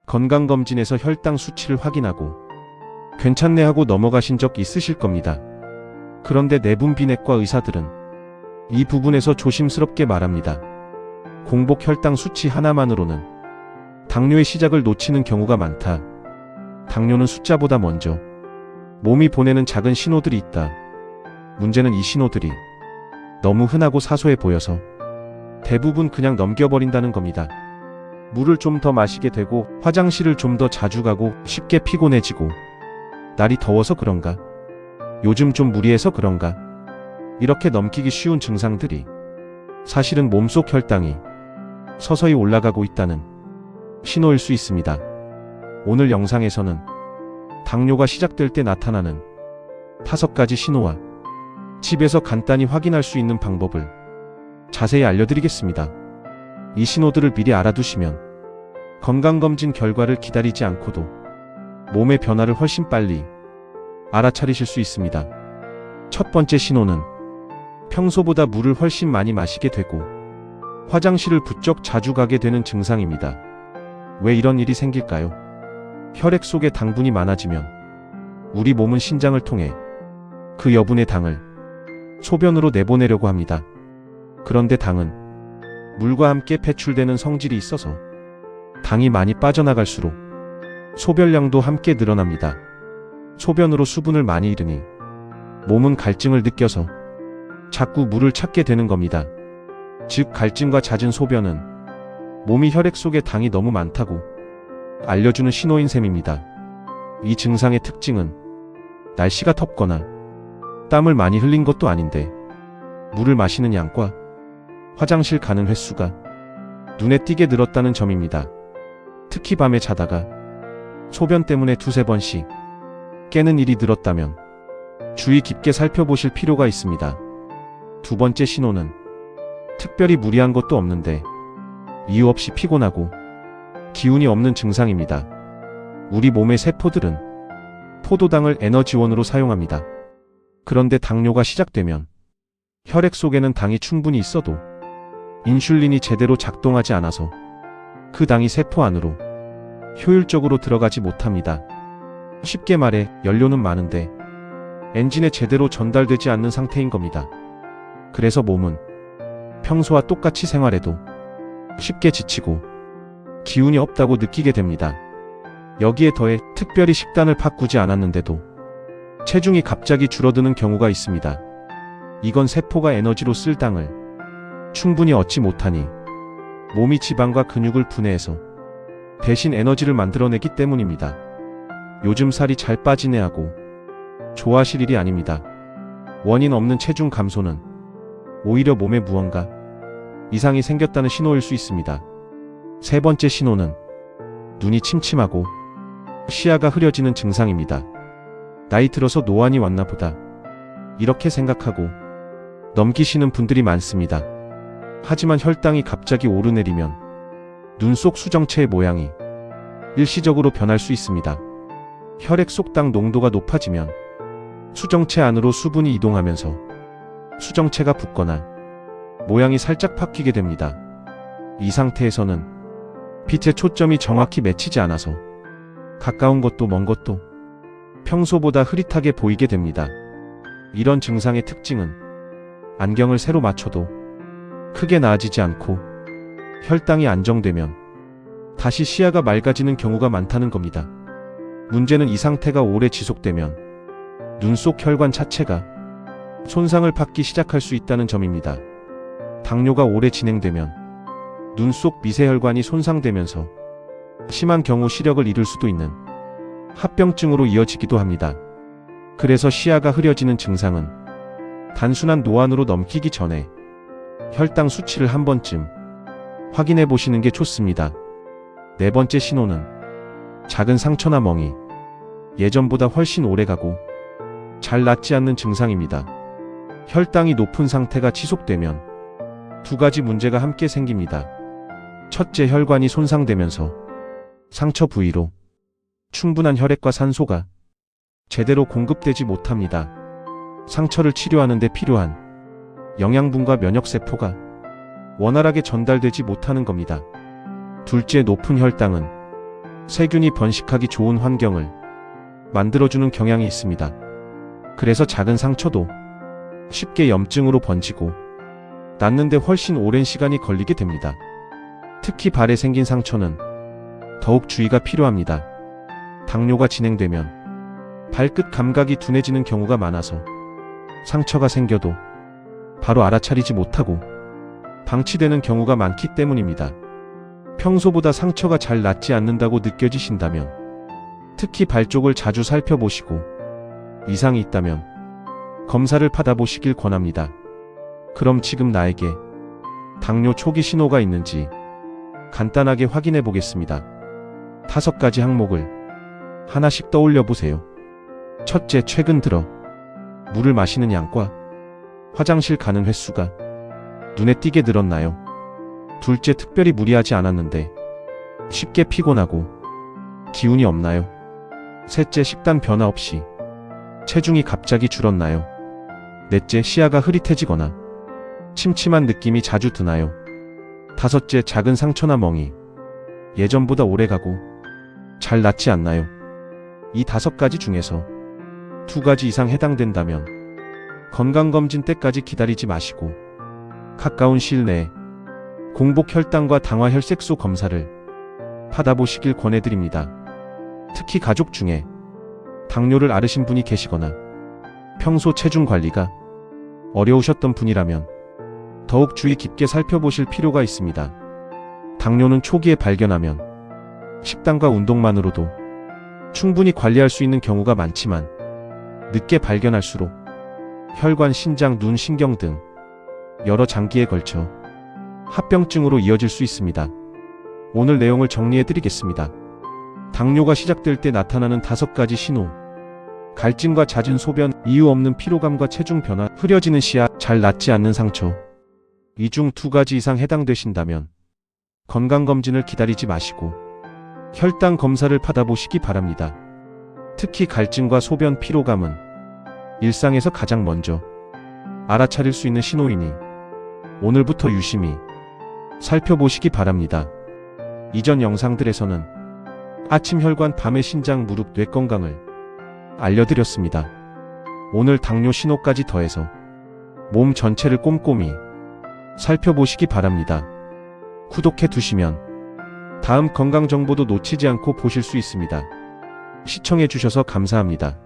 건강검진에서 혈당 수치를 확인하고 괜찮네 하고 넘어가신 적 있으실 겁니다. 그런데 내분비내과 의사들은 이 부분에서 조심스럽게 말합니다. 공복 혈당 수치 하나만으로는 당뇨의 시작을 놓치는 경우가 많다. 당뇨는 숫자보다 먼저 몸이 보내는 작은 신호들이 있다. 문제는 이 신호들이 너무 흔하고 사소해 보여서 대부분 그냥 넘겨버린다는 겁니다. 물을 좀 더 마시게 되고 화장실을 좀 더 자주 가고 쉽게 피곤해지고 날이 더워서 그런가? 요즘 좀 무리해서 그런가? 이렇게 넘기기 쉬운 증상들이 사실은 몸속 혈당이 서서히 올라가고 있다는 신호일 수 있습니다. 오늘 영상에서는 당뇨가 시작될 때 나타나는 5가지 신호와 집에서 간단히 확인할 수 있는 방법을 자세히 알려드리겠습니다. 이 신호들을 미리 알아두시면 건강검진 결과를 기다리지 않고도 몸의 변화를 훨씬 빨리 알아차리실 수 있습니다. 첫 번째 신호는 평소보다 물을 훨씬 많이 마시게 되고 화장실을 부쩍 자주 가게 되는 증상입니다. 왜 이런 일이 생길까요? 혈액 속에 당분이 많아지면 우리 몸은 신장을 통해 그 여분의 당을 소변으로 내보내려고 합니다. 그런데 당은 물과 함께 배출되는 성질이 있어서 당이 많이 빠져나갈수록 소변량도 함께 늘어납니다. 소변으로 수분을 많이 잃으니 몸은 갈증을 느껴서 자꾸 물을 찾게 되는 겁니다. 즉 갈증과 잦은 소변은 몸이 혈액 속에 당이 너무 많다고 알려주는 신호인 셈입니다. 이 증상의 특징은 날씨가 덥거나 땀을 많이 흘린 것도 아닌데 물을 마시는 양과 화장실 가는 횟수가 눈에 띄게 늘었다는 점입니다. 특히 밤에 자다가 소변 때문에 2~3번씩 깨는 일이 늘었다면 주의 깊게 살펴보실 필요가 있습니다. 두 번째 신호는 특별히 무리한 것도 없는데 이유 없이 피곤하고 기운이 없는 증상입니다. 우리 몸의 세포들은 포도당을 에너지원으로 사용합니다. 그런데 당뇨가 시작되면 혈액 속에는 당이 충분히 있어도 인슐린이 제대로 작동하지 않아서 그 당이 세포 안으로 효율적으로 들어가지 못합니다. 쉽게 말해 연료는 많은데 엔진에 제대로 전달되지 않는 상태인 겁니다. 그래서 몸은 평소와 똑같이 생활해도 쉽게 지치고 기운이 없다고 느끼게 됩니다. 여기에 더해 특별히 식단을 바꾸지 않았는데도 체중이 갑자기 줄어드는 경우가 있습니다. 이건 세포가 에너지로 쓸 당을 충분히 얻지 못하니 몸이 지방과 근육을 분해해서 대신 에너지를 만들어내기 때문입니다. 요즘 살이 잘 빠지네 하고 좋아하실 일이 아닙니다. 원인 없는 체중 감소는 오히려 몸에 무언가 이상이 생겼다는 신호일 수 있습니다. 세 번째 신호는 눈이 침침하고 시야가 흐려지는 증상입니다. 나이 들어서 노안이 왔나 보다 이렇게 생각하고 넘기시는 분들이 많습니다. 하지만 혈당이 갑자기 오르내리면 눈 속 수정체의 모양이 일시적으로 변할 수 있습니다. 혈액 속 당 농도가 높아지면 수정체 안으로 수분이 이동하면서 수정체가 붓거나 모양이 살짝 바뀌게 됩니다. 이 상태에서는 빛의 초점이 정확히 맺히지 않아서 가까운 것도 먼 것도 평소보다 흐릿하게 보이게 됩니다. 이런 증상의 특징은 안경을 새로 맞춰도 크게 나아지지 않고 혈당이 안정되면 다시 시야가 맑아지는 경우가 많다는 겁니다. 문제는 이 상태가 오래 지속되면 눈 속 혈관 자체가 손상을 받기 시작할 수 있다는 점입니다. 당뇨가 오래 진행되면 눈 속 미세혈관이 손상되면서 심한 경우 시력을 잃을 수도 있는 합병증으로 이어지기도 합니다. 그래서 시야가 흐려지는 증상은 단순한 노안으로 넘기기 전에 혈당 수치를 한 번쯤 확인해 보시는 게 좋습니다. 네 번째 신호는 작은 상처나 멍이 예전보다 훨씬 오래가고 잘 낫지 않는 증상입니다. 혈당이 높은 상태가 지속되면 2가지 문제가 함께 생깁니다. 첫째, 혈관이 손상되면서 상처 부위로 충분한 혈액과 산소가 제대로 공급되지 못합니다. 상처를 치료하는 데 필요한 영양분과 면역세포가 원활하게 전달되지 못하는 겁니다. 둘째, 높은 혈당은 세균이 번식하기 좋은 환경을 만들어주는 경향이 있습니다. 그래서 작은 상처도 쉽게 염증으로 번지고 낫는데 훨씬 오랜 시간이 걸리게 됩니다. 특히 발에 생긴 상처는 더욱 주의가 필요합니다. 당뇨가 진행되면 발끝 감각이 둔해지는 경우가 많아서 상처가 생겨도 바로 알아차리지 못하고 방치되는 경우가 많기 때문입니다. 평소보다 상처가 잘 낫지 않는다고 느껴지신다면 특히 발 쪽을 자주 살펴보시고 이상이 있다면 검사를 받아보시길 권합니다. 그럼 지금 나에게 당뇨 초기 신호가 있는지 간단하게 확인해 보겠습니다. 5가지 항목을 하나씩 떠올려 보세요. 첫째, 최근 들어 물을 마시는 양과 화장실 가는 횟수가 눈에 띄게 늘었나요? 둘째, 특별히 무리하지 않았는데 쉽게 피곤하고 기운이 없나요? 셋째, 식단 변화 없이 체중이 갑자기 줄었나요? 넷째, 시야가 흐릿해지거나 침침한 느낌이 자주 드나요? 다섯째, 작은 상처나 멍이 예전보다 오래가고 잘 낫지 않나요? 이 5가지 중에서 2가지 이상 해당된다면 건강검진 때까지 기다리지 마시고 가까운 시일 내에 공복 혈당과 당화 혈색소 검사를 받아보시길 권해드립니다. 특히 가족 중에 당뇨를 앓으신 분이 계시거나 평소 체중 관리가 어려우셨던 분이라면 더욱 주의 깊게 살펴보실 필요가 있습니다. 당뇨는 초기에 발견하면 식단과 운동만으로도 충분히 관리할 수 있는 경우가 많지만 늦게 발견할수록 혈관, 신장, 눈, 신경 등 여러 장기에 걸쳐 합병증으로 이어질 수 있습니다. 오늘 내용을 정리해 드리겠습니다. 당뇨가 시작될 때 나타나는 5가지 신호. 갈증과 잦은 소변, 이유 없는 피로감과 체중 변화, 흐려지는 시야, 잘 낫지 않는 상처. 이 중 2가지 이상 해당되신다면 건강검진을 기다리지 마시고 혈당 검사를 받아보시기 바랍니다. 특히 갈증과 소변, 피로감은 일상에서 가장 먼저 알아차릴 수 있는 신호이니 오늘부터 유심히 살펴보시기 바랍니다. 이전 영상들에서는 아침 혈관, 밤의 신장, 무릎, 뇌 건강을 알려드렸습니다. 오늘 당뇨 신호까지 더해서 몸 전체를 꼼꼼히 살펴보시기 바랍니다. 구독해 두시면 다음 건강 정보도 놓치지 않고 보실 수 있습니다. 시청해 주셔서 감사합니다.